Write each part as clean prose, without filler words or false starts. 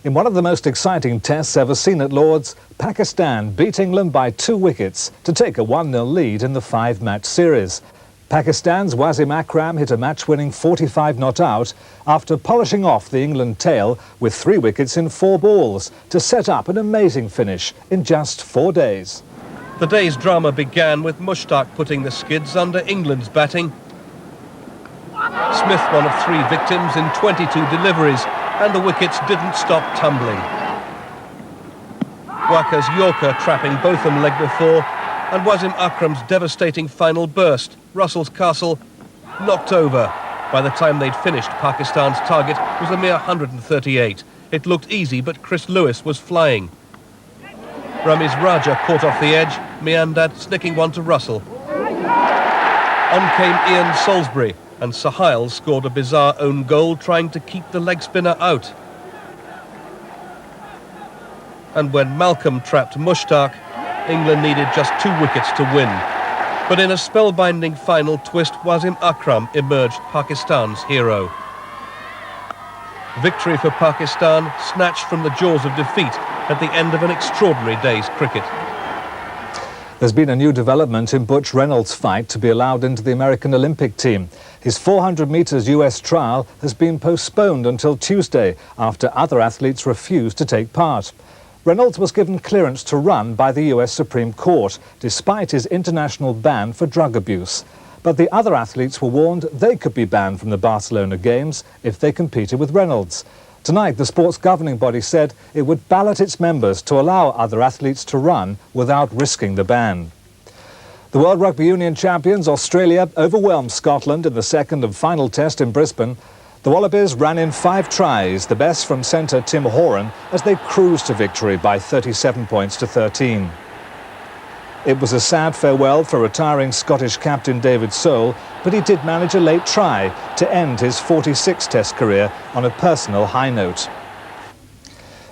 In one of the most exciting tests ever seen at Lord's, Pakistan beat England by 2 wickets to take a 1-0 lead in the 5-match series. Pakistan's Wasim Akram hit a match-winning 45 not out after polishing off the England tail with 3 wickets in 4 balls to set up an amazing finish in just 4 days. The day's drama began with Mushtaq putting the skids under England's batting. Smith one of 3 victims in 22 deliveries, and the wickets didn't stop tumbling. Waka's Yorker trapping Botham leg before, and Wasim Akram's devastating final burst, Russell's Castle, knocked over. By the time they'd finished, Pakistan's target was a mere 138. It looked easy, but Chris Lewis was flying. Ramiz Raja caught off the edge, Miandad snicking one to Russell. On came Ian Salisbury, and Sahil scored a bizarre own goal trying to keep the leg spinner out. And when Malcolm trapped Mushtaq, England needed just 2 wickets to win. But in a spellbinding final twist, Wasim Akram emerged Pakistan's hero. Victory for Pakistan, snatched from the jaws of defeat at the end of an extraordinary day's cricket. There's been a new development in Butch Reynolds' fight to be allowed into the American Olympic team. His 400 metres US trial has been postponed until Tuesday after other athletes refused to take part. Reynolds was given clearance to run by the US Supreme Court, despite his international ban for drug abuse. But the other athletes were warned they could be banned from the Barcelona Games if they competed with Reynolds. Tonight, the sport's governing body said it would ballot its members to allow other athletes to run without risking the ban. The World Rugby Union champions, Australia, overwhelmed Scotland in the second and final test in Brisbane. The Wallabies ran in 5 tries, the best from centre Tim Horan, as they cruised to victory by 37 points to 13. It was a sad farewell for retiring Scottish captain David Sowell, but he did manage a late try to end his 46 test career on a personal high note.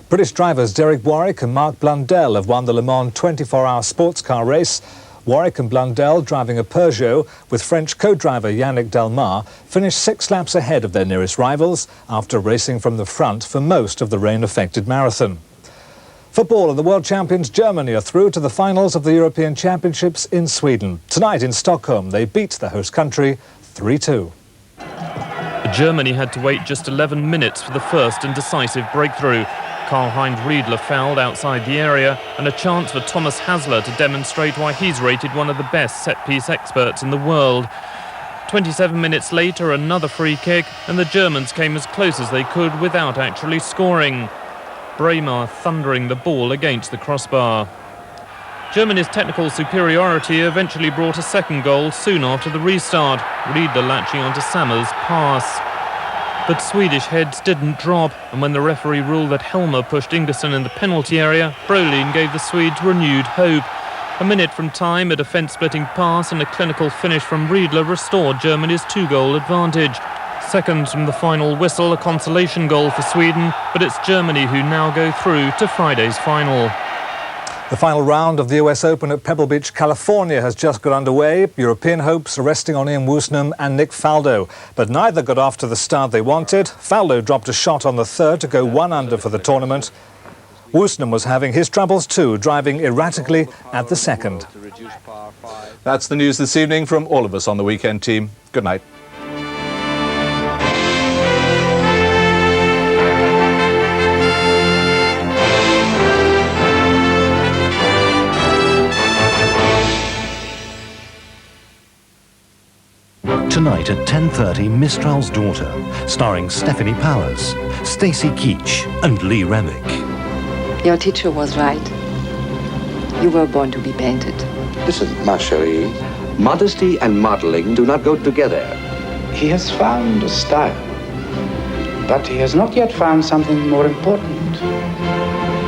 British drivers Derek Warwick and Mark Blundell have won the Le Mans 24-hour sports car race. Warwick and Blundell, driving a Peugeot with French co-driver Yannick Delmar, finished 6 laps ahead of their nearest rivals after racing from the front for most of the rain-affected marathon. Football and the world champions Germany are through to the finals of the European Championships in Sweden. Tonight in Stockholm, they beat the host country 3-2. Germany had to wait just 11 minutes for the first and decisive breakthrough. Karl-Heinz Riedler fouled outside the area, and a chance for Thomas Hasler to demonstrate why he's rated one of the best set-piece experts in the world. 27 minutes later, another free kick, and the Germans came as close as they could without actually scoring. Bremer thundering the ball against the crossbar. Germany's technical superiority eventually brought a second goal soon after the restart, Riedler latching onto Sammer's pass. But Swedish heads didn't drop, and when the referee ruled that Helmer pushed Ingerson in the penalty area, Brolin gave the Swedes renewed hope. A minute from time, a defence-splitting pass and a clinical finish from Riedler restored Germany's 2-goal advantage. Seconds from the final whistle, a consolation goal for Sweden, but it's Germany who now go through to Friday's final. The final round of the US Open at Pebble Beach, California has just got underway. European hopes are resting on Ian Woosnam and Nick Faldo, but neither got off to the start they wanted. Faldo dropped a shot on the third to go 1 under for the tournament. Woosnam was having his troubles too, driving erratically at the second. That's the news this evening from all of us on the Weekend Team. Good night. Tonight at 10:30, Mistral's Daughter, starring Stephanie Powers, Stacey Keach and Lee Remick. Your teacher was right. You were born to be painted. Listen, ma chérie, modesty and modeling do not go together. He has found a style, but he has not yet found something more important.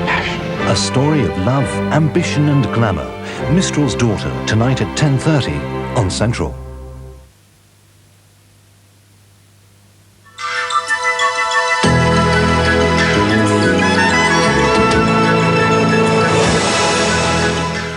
Passion. A story of love, ambition and glamour. Mistral's Daughter, tonight at 10:30 on Central.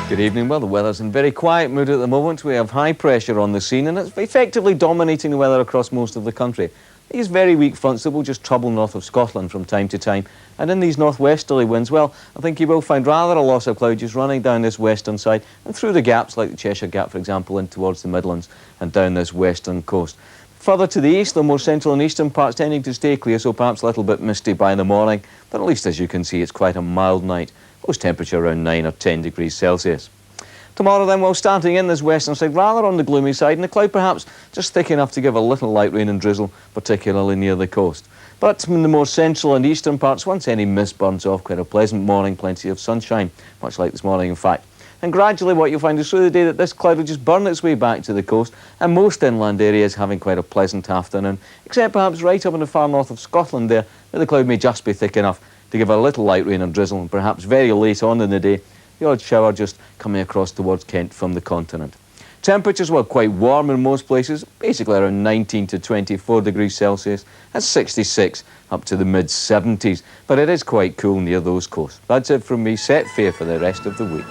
Good evening. Well, the weather's in very quiet mood at the moment. We have high pressure on the scene and it's effectively dominating the weather across most of the country. These very weak fronts that will just trouble north of Scotland from time to time. And in these northwesterly winds, well, I think you will find rather a loss of cloud just running down this western side and through the gaps, like the Cheshire Gap, for example, in towards the Midlands and down this western coast. Further to the east, the more central and eastern parts tending to stay clear, so perhaps a little bit misty by the morning. But at least, as you can see, it's quite a mild night. Most temperature around 9 or 10 degrees Celsius. Tomorrow then, well, starting in this western side, rather on the gloomy side, and the cloud perhaps just thick enough to give a little light rain and drizzle, particularly near the coast. But in the more central and eastern parts, once any mist burns off, quite a pleasant morning, plenty of sunshine, much like this morning in fact. And gradually what you'll find is through the day that this cloud will just burn its way back to the coast, and most inland areas having quite a pleasant afternoon, except perhaps right up in the far north of Scotland there, where the cloud may just be thick enough to give a little light rain and drizzle, and perhaps very late on in the day, the odd shower just coming across towards Kent from the continent. Temperatures were quite warm in most places, basically around 19 to 24 degrees Celsius, and 66 up to the mid-70s, but it is quite cool near those coasts. That's it from me, set fair for the rest of the week.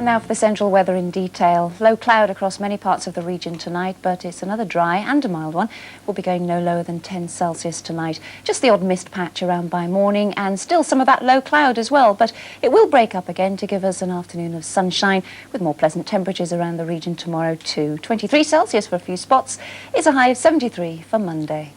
Now for the central weather in detail. Low cloud across many parts of the region tonight, but it's another dry and a mild one. We'll be going no lower than 10 Celsius tonight. Just the odd mist patch around by morning and still some of that low cloud as well, but it will break up again to give us an afternoon of sunshine with more pleasant temperatures around the region tomorrow too. 23 Celsius for a few spots. It's a high of 73 for Monday.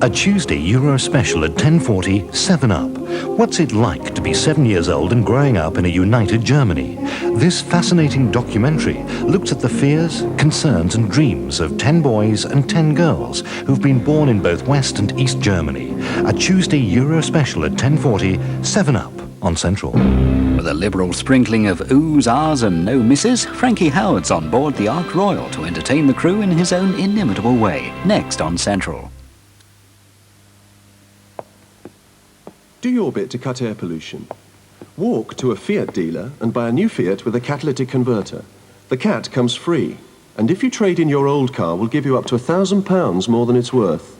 A Tuesday Euro special at 10:40, 7 Up. What's it like to be 7 years old and growing up in a united Germany? This fascinating documentary looks at the fears, concerns and dreams of 10 boys and 10 girls who've been born in both West and East Germany. A Tuesday Euro special at 10:40, 7 Up on Central. With a liberal sprinkling of oohs, ahs and no misses, Frankie Howerd's on board the Ark Royal to entertain the crew in his own inimitable way. Next on Central. Do your bit to cut air pollution. Walk to a Fiat dealer and buy a new Fiat with a catalytic converter. The Cat comes free, and if you trade in your old car, we'll give you up to £1,000 more than it's worth.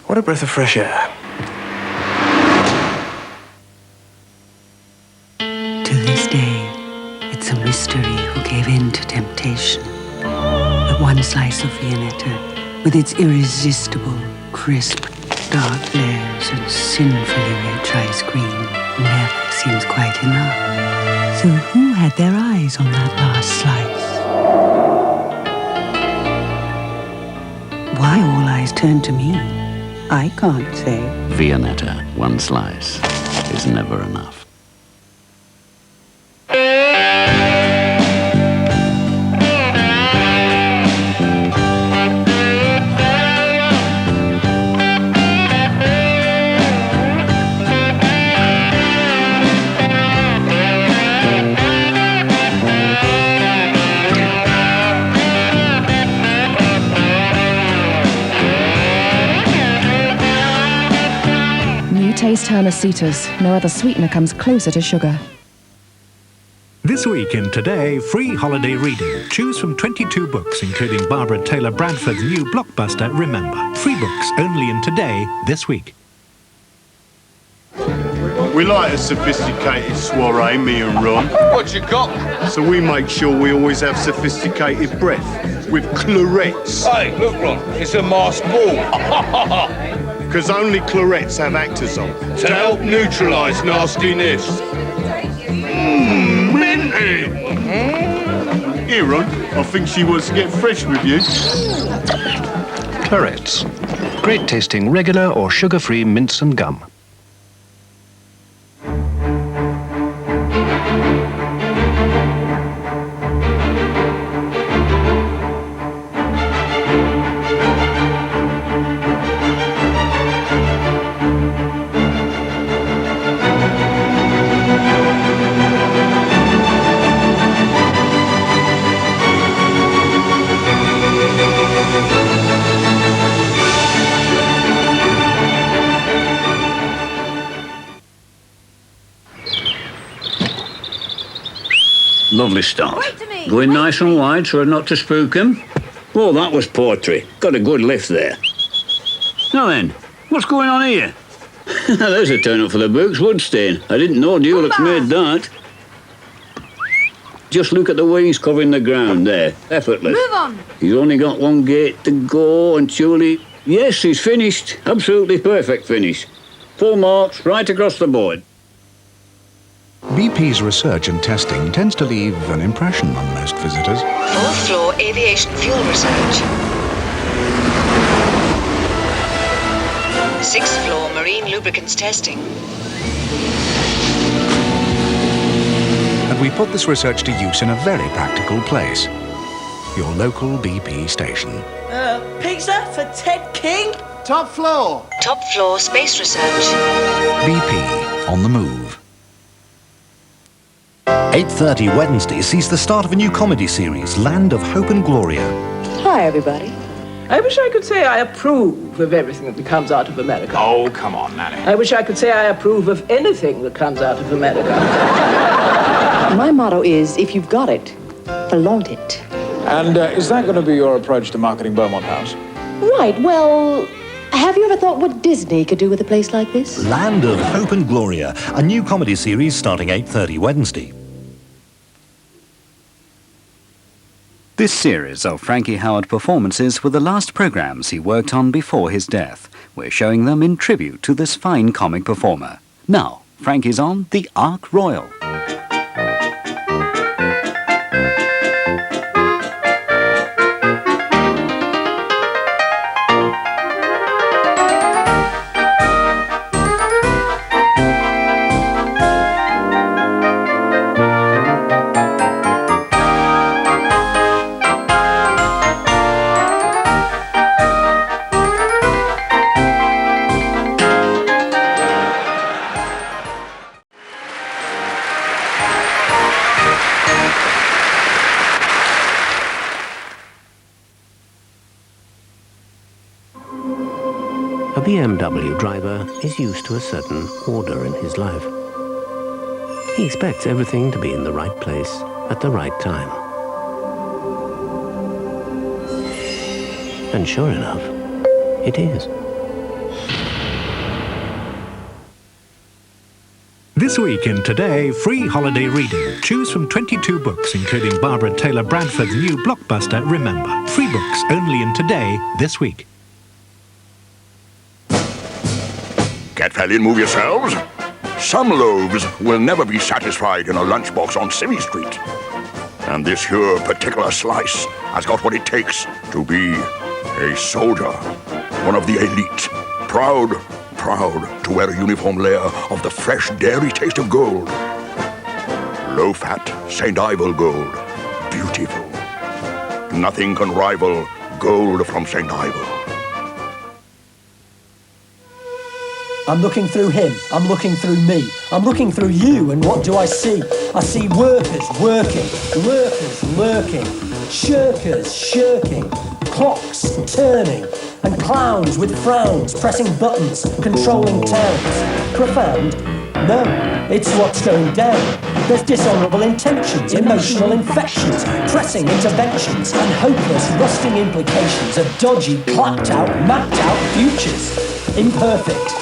What a breath of fresh air. To this day, it's a mystery who gave in to temptation. But one slice of Viennetta, with its irresistible, crisp, dark layers and sinfully rich ice cream, never seems quite enough. So who had their eyes on that last slice? Why all eyes turned to me? I can't say. Viennetta, one slice is never enough. Taste Hermesetas. No other sweetener comes closer to sugar. This week in Today, free holiday reading. Choose from 22 books, including Barbara Taylor Bradford's new blockbuster, Remember. Free books only in Today this week. We like a sophisticated soiree, me and Ron. What you got? So we make sure we always have sophisticated breath with Clorets. Hey, look, Ron, it's a masked ball. Because only Clorets have actors on. To help neutralise nastiness. Minty! Here, Ron, I think she wants to get fresh with you. Clorets. Great tasting regular or sugar-free mints and gum. Lovely start. Wait to me. Going nice and wide so as not to spook him. Oh, that was poetry. Got a good lift there. Now then, what's going on here? There's a turn up for the books, wood stain. I didn't know Dulux made that. Just look at the way he's covering the ground there. Effortless. Move on. He's only got one gate to go and surely... Yes, he's finished. Absolutely perfect finish. Full marks right across the board. BP's research and testing tends to leave an impression on most visitors. Fourth floor aviation fuel research. Sixth floor marine lubricants testing. And we put this research to use in a very practical place. Your local BP station. Pizza for Ted King? Top floor. Top floor space research. BP, on the move. 8:30 Wednesday sees the start of a new comedy series, Land of Hope and Gloria. Hi, everybody. I wish I could say I approve of everything that comes out of America. Oh, come on, Nanny. I wish I could say I approve of anything that comes out of America. My motto is, if you've got it, flaunt it. And is that going to be your approach to marketing Beaumont House? Right, well, have you ever thought what Disney could do with a place like this? Land of Hope and Gloria, a new comedy series starting 8:30 Wednesday. This series of Frankie Howerd performances were the last programmes he worked on before his death. We're showing them in tribute to this fine comic performer. Now, Frankie's on the Ark Royal. A BMW driver is used to a certain order in his life. He expects everything to be in the right place at the right time. And sure enough, it is. This week in Today, free holiday reading. Choose from 22 books, including Barbara Taylor Bradford's new blockbuster, Remember. Free books only in Today this week. Get fell in, move yourselves. Some loaves will never be satisfied in a lunchbox on Civvy Street. And this here particular slice has got what it takes to be a soldier. One of the elite. Proud to wear a uniform layer of the fresh dairy taste of gold. Low-fat St. Ivel Gold. Beautiful. Nothing can rival gold from St. Ivel. I'm looking through him, I'm looking through me, I'm looking through you, and what do I see? I see workers working, lurkers lurking, shirkers shirking, clocks turning, and clowns with frowns pressing buttons, controlling towns. Profound? No, it's what's going down. There's dishonourable intentions, emotional infections, pressing interventions, and hopeless rusting implications of dodgy, clapped out, mapped out futures. Imperfect.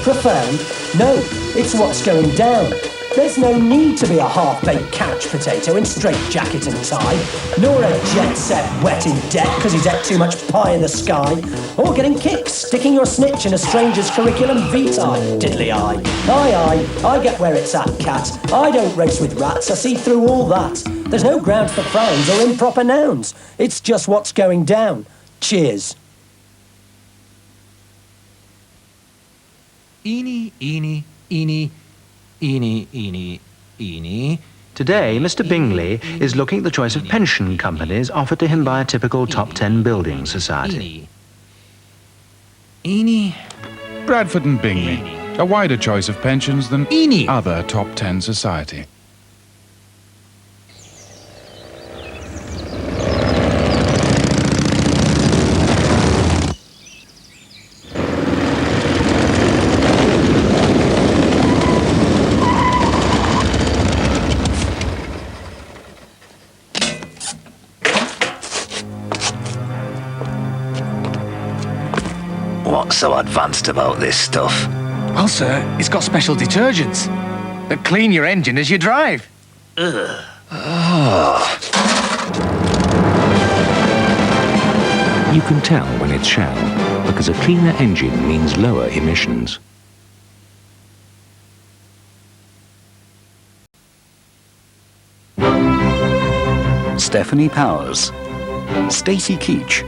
Profound? No, it's what's going down. There's no need to be a half-baked couch potato in straight jacket and tie, nor a jet-set wet in debt because he's ate too much pie in the sky, or getting kicks, sticking your snitch in a stranger's curriculum vitae, diddly-eye. Aye, I get where it's at, cat. I don't race with rats, I see through all that. There's no ground for frowns or improper nouns. It's just what's going down. Cheers. Eeny, eeny, eeny, eeny, eeny, eeny. Today, Mr. Bingley is looking at the choice of pension companies offered to him by a typical top 10 building society. Eeny. Bradford and Bingley. A wider choice of pensions than any other top 10 society. What's so advanced about this stuff? Well, sir, it's got special detergents that clean your engine as you drive. Ugh. You can tell when it's Shell, because a cleaner engine means lower emissions. Stephanie Powers, Stacey Keach,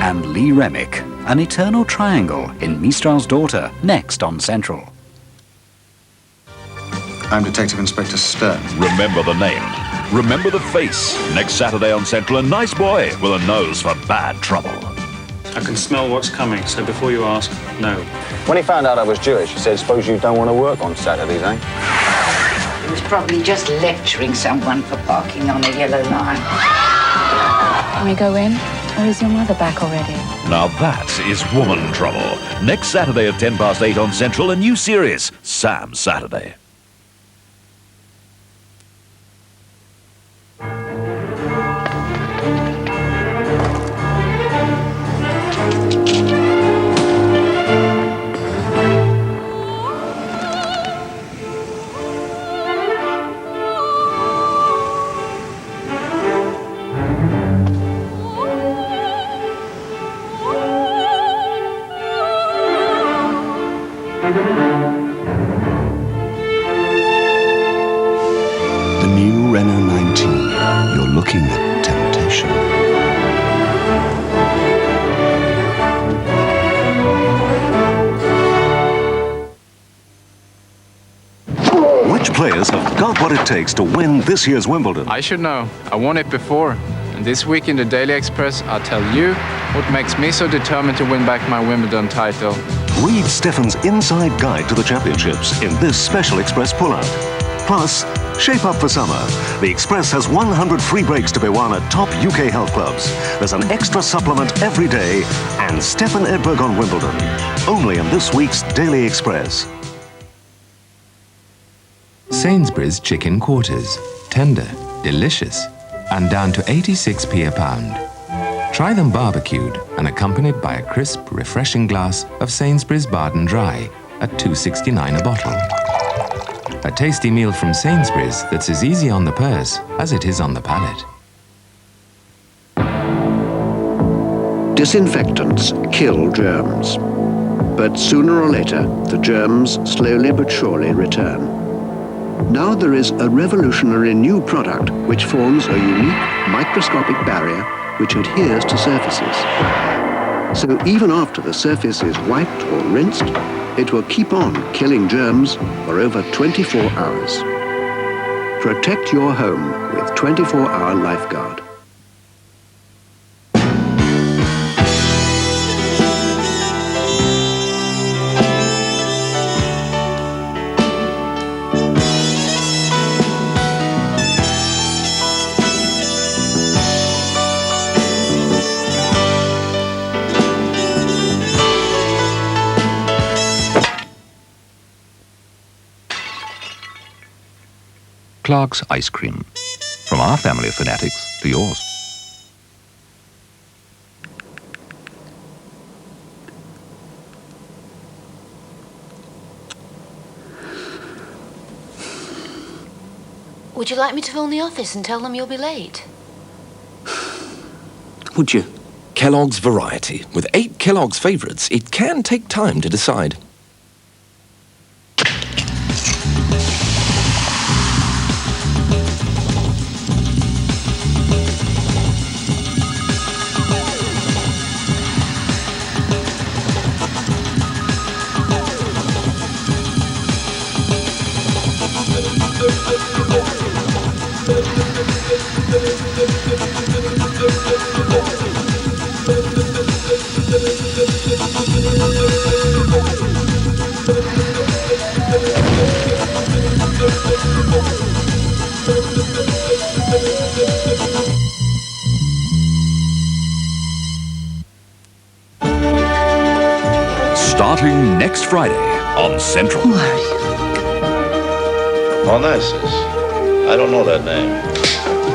and Lee Remick, an eternal triangle in Mistral's Daughter, next on Central. I'm Detective Inspector Stern. Remember the name. Remember the face. Next Saturday on Central, a nice boy with a nose for bad trouble. I can smell what's coming, so before you ask, no. When he found out I was Jewish, he said, suppose you don't want to work on Saturdays, eh? He was probably just lecturing someone for parking on a yellow line. Can we go in? Or is your mother back already? Now that is woman trouble. Next Saturday at 8:10 on Central, a new series, Sam Saturday. The new Renault 19. You're looking at temptation. Which players have got what it takes to win this year's Wimbledon? I should know. I won it before. And this week in the Daily Express, I'll tell you what makes me so determined to win back my Wimbledon title. Read Stefan's inside guide to the championships in this special Express pullout. Plus, shape up for summer. The Express has 100 free breaks to be won at top UK health clubs. There's an extra supplement every day, and Stefan Edberg on Wimbledon. Only in this week's Daily Express. Sainsbury's chicken quarters. Tender, delicious, and down to 86p a pound. Try them barbecued and accompanied by a crisp, refreshing glass of Sainsbury's Baden Dry at £2.69 a bottle. A tasty meal from Sainsbury's that's as easy on the purse as it is on the palate. Disinfectants kill germs. But sooner or later, the germs slowly but surely return. Now there is a revolutionary new product which forms a unique microscopic barrier which adheres to surfaces. So even after the surface is wiped or rinsed, it will keep on killing germs for over 24 hours. Protect your home with 24-hour Lifeguard. Clarke's ice cream. From our family of fanatics to yours. Would you like me to phone the office and tell them you'll be late? Would you? Kellogg's Variety. With 8 Kellogg's favourites, it can take time to decide. Starting next Friday on Central. Onassis. I don't know that name.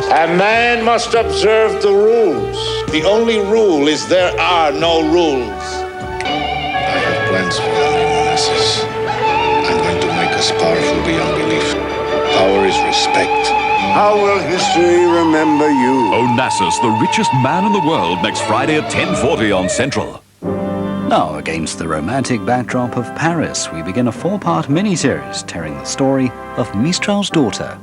A man must observe the rules. The only rule is there are no rules. plans for the name Onassis. I'm going to make us powerful beyond belief. Power is respect. How will history remember you? Onassis, the richest man in the world, next Friday at 10:40 on Central. Now, against the romantic backdrop of Paris, we begin a 4-part mini-series telling the story of Mistral's daughter,